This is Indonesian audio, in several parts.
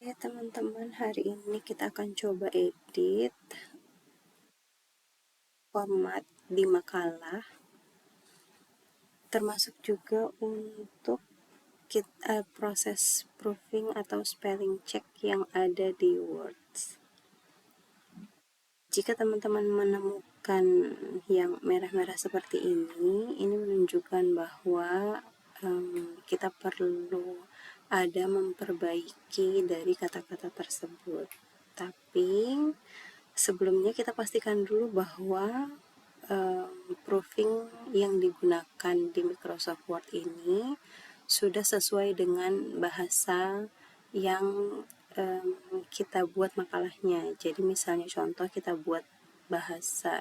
Oke teman-teman, hari ini kita akan coba edit format di makalah, termasuk juga untuk proses proofing atau spelling check yang ada di Words. Jika teman-teman menemukan yang merah-merah seperti ini menunjukkan bahwa kita perlu ada memperbaiki dari kata-kata tersebut. Tapi sebelumnya kita pastikan dulu bahwa proofing yang digunakan di Microsoft Word ini sudah sesuai dengan bahasa yang kita buat makalahnya. Jadi misalnya contoh kita buat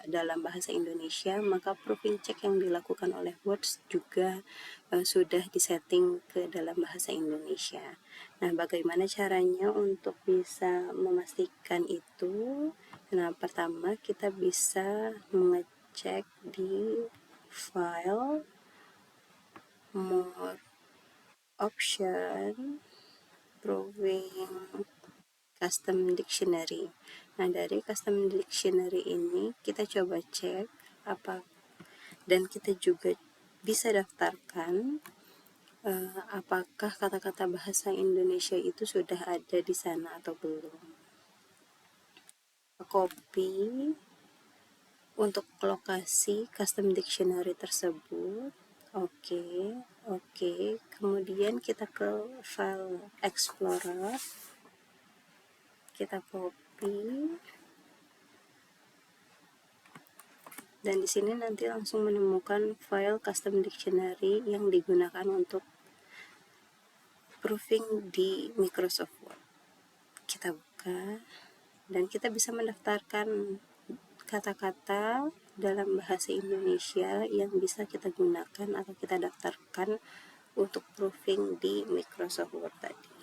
dalam bahasa Indonesia, maka proofing check yang dilakukan oleh Words juga sudah disetting ke dalam bahasa Indonesia. Nah, bagaimana caranya untuk bisa memastikan itu? Nah, pertama kita bisa mengecek di file, more option, proving custom dictionary. Nah, dari custom dictionary ini kita coba cek apa, dan kita juga bisa daftarkan apakah kata-kata bahasa Indonesia itu sudah ada di sana atau belum. Copy untuk lokasi custom dictionary tersebut. Oke. Kemudian kita ke file Explorer, kita copy, dan di sini nanti langsung menemukan file custom dictionary yang digunakan untuk proofing di Microsoft Word. Kita buka dan kita bisa mendaftarkan kata-kata dalam bahasa Indonesia yang bisa kita gunakan atau kita daftarkan untuk proofing di Microsoft Word tadi.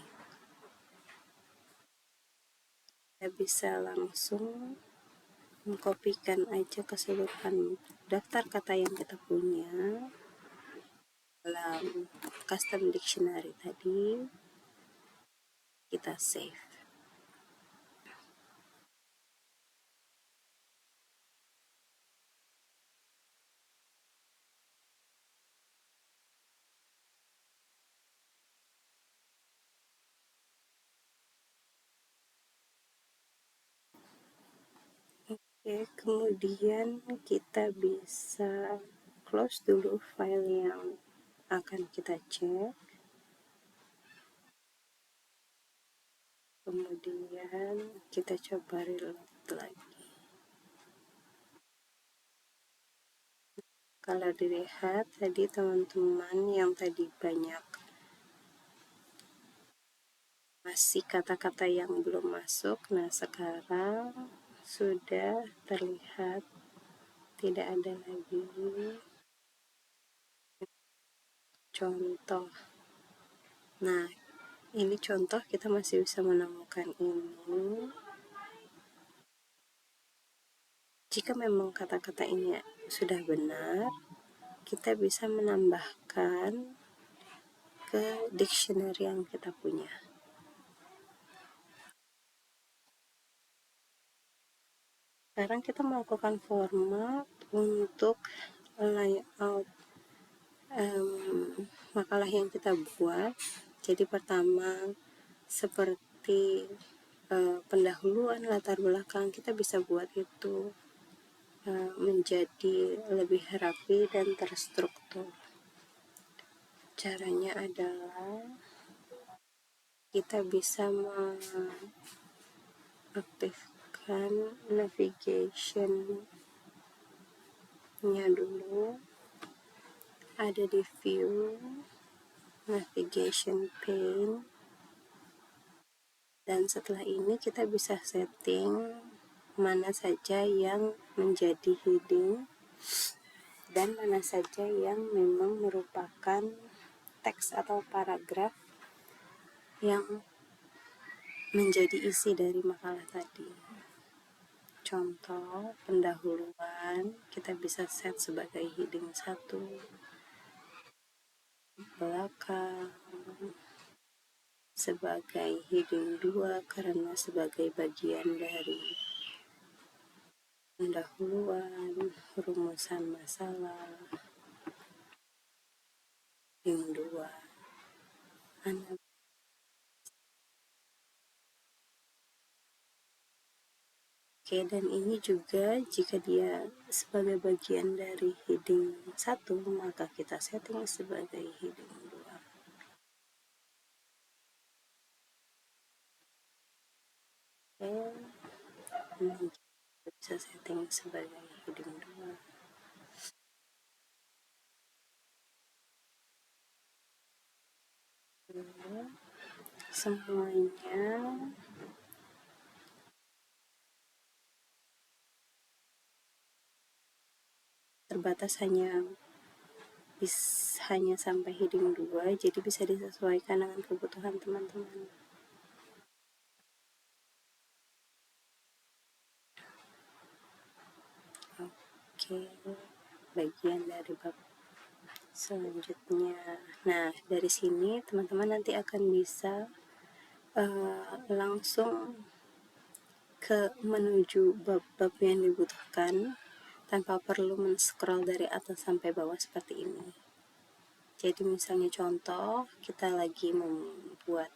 Kita bisa langsung mengkopikan aja keseluruhan daftar kata yang kita punya dalam custom dictionary tadi, kita save. Kemudian kita bisa close dulu file yang akan kita cek. Kemudian kita coba reload lagi. Kalau dilihat tadi teman-teman yang tadi banyak masih kata-kata yang belum masuk, nah sekarang sudah terlihat tidak ada lagi. Contoh, nah ini contoh, kita masih bisa menemukan ini. Jika memang kata-kata ini sudah benar, kita bisa menambahkan ke dictionary yang kita punya. Sekarang kita melakukan format untuk layout makalah yang kita buat. Jadi pertama seperti pendahuluan, latar belakang, kita bisa buat itu menjadi lebih rapi dan terstruktur. Caranya adalah kita bisa mengaktifkan navigation-nya dulu, ada di view navigation pane, dan setelah ini kita bisa setting mana saja yang menjadi heading dan mana saja yang memang merupakan teks atau paragraf yang menjadi isi dari makalah tadi. Contoh, pendahuluan kita bisa set sebagai heading 1, belakang sebagai heading 2 karena sebagai bagian dari pendahuluan, rumusan masalah, heading 2. Oke, dan ini juga jika dia sebagai bagian dari heading 1, maka kita setting sebagai heading 2. Oke, ini kita bisa setting sebagai heading 2. Semuanya terbatas hanya sampai heading 2, jadi bisa disesuaikan dengan kebutuhan teman-teman. Oke, bagian dari bab selanjutnya. Nah, dari sini teman-teman nanti akan bisa langsung ke menuju bab-bab yang dibutuhkan tanpa perlu men-scroll dari atas sampai bawah seperti ini. Jadi misalnya contoh, kita lagi membuat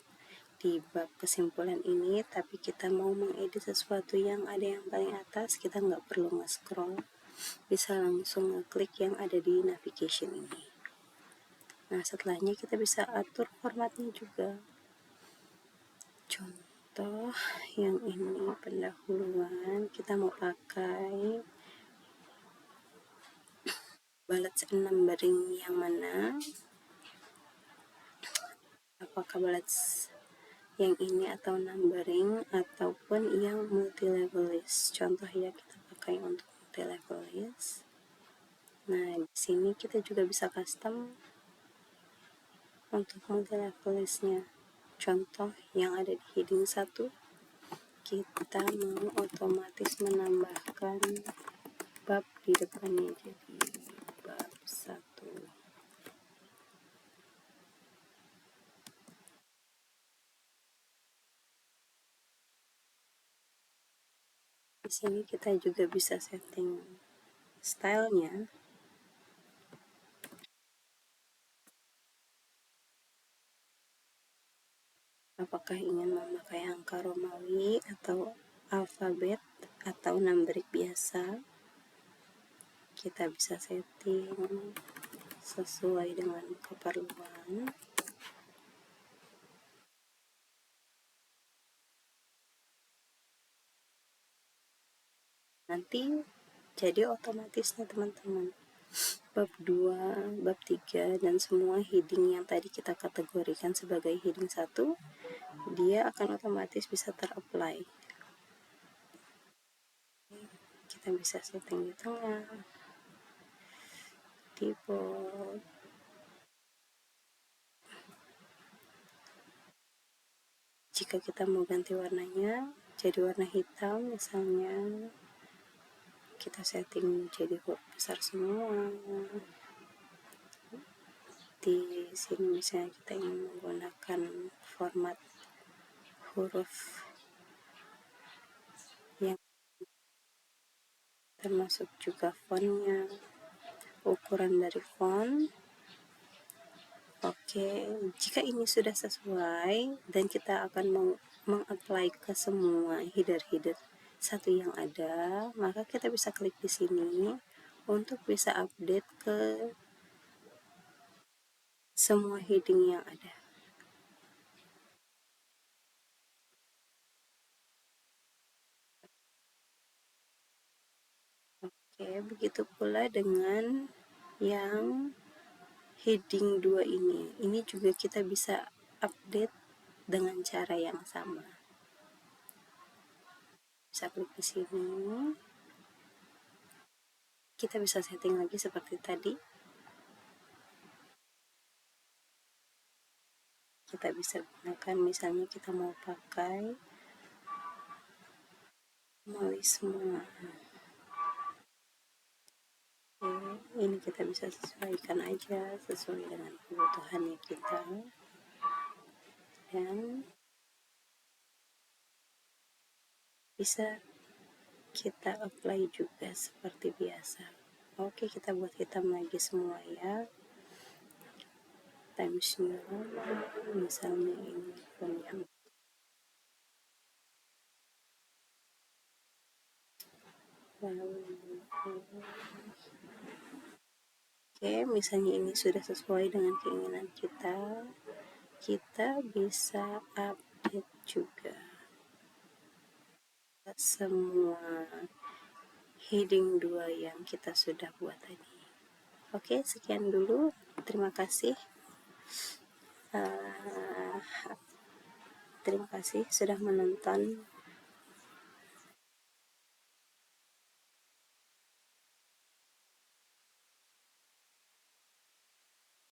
di bab kesimpulan ini, tapi kita mau mengedit sesuatu yang ada yang paling atas, kita nggak perlu nge-scroll, bisa langsung ngeklik yang ada di navigation ini. Nah, setelahnya kita bisa atur formatnya juga. Contoh yang ini pendahuluan, kita mau pakai bullets numbering yang mana? Apakah bullets yang ini atau numbering ataupun yang multi level list? Contoh ya, kita pakai untuk multi level list. Nah, di sini kita juga bisa custom untuk multi level listnya. Contoh yang ada di heading 1, kita mau otomatis menambahkan bab di depannya, jadi bab 1. Di sini kita juga bisa setting stylenya. Apakah ingin memakai angka Romawi atau alfabet atau numerik biasa? Kita bisa setting sesuai dengan keperluan. Nanti jadi otomatis nih teman-teman, bab 2, bab 3, dan semua heading yang tadi kita kategorikan sebagai heading 1, dia akan otomatis bisa ter-apply. Kita bisa setting di tengah, di bold. Jika kita mau ganti warnanya jadi warna hitam, misalnya kita setting jadi huruf besar semua. Di sini misalnya kita ingin menggunakan format huruf yang termasuk juga fontnya, ukuran dari font. Oke, jika ini sudah sesuai dan kita akan mengapply ke semua header-header 1 yang ada, maka kita bisa klik di sini untuk bisa update ke semua heading yang ada. Oke, begitu pula dengan yang heading 2 ini. Ini juga kita bisa update dengan cara yang sama. Bisa klik di sini. Kita bisa setting lagi seperti tadi. Kita bisa gunakan, misalnya kita mau pakai semua. Oke, ini kita bisa sesuaikan aja sesuai dengan kebutuhannya kita. dan bisa kita apply juga seperti biasa. Oke, kita buat hitam lagi semua ya. Times New Roman, misalnya ini font yang oke, misalnya ini sudah sesuai dengan keinginan kita bisa update juga semua heading 2 yang kita sudah buat tadi. Oke, sekian dulu. Terima kasih. Terima kasih sudah menonton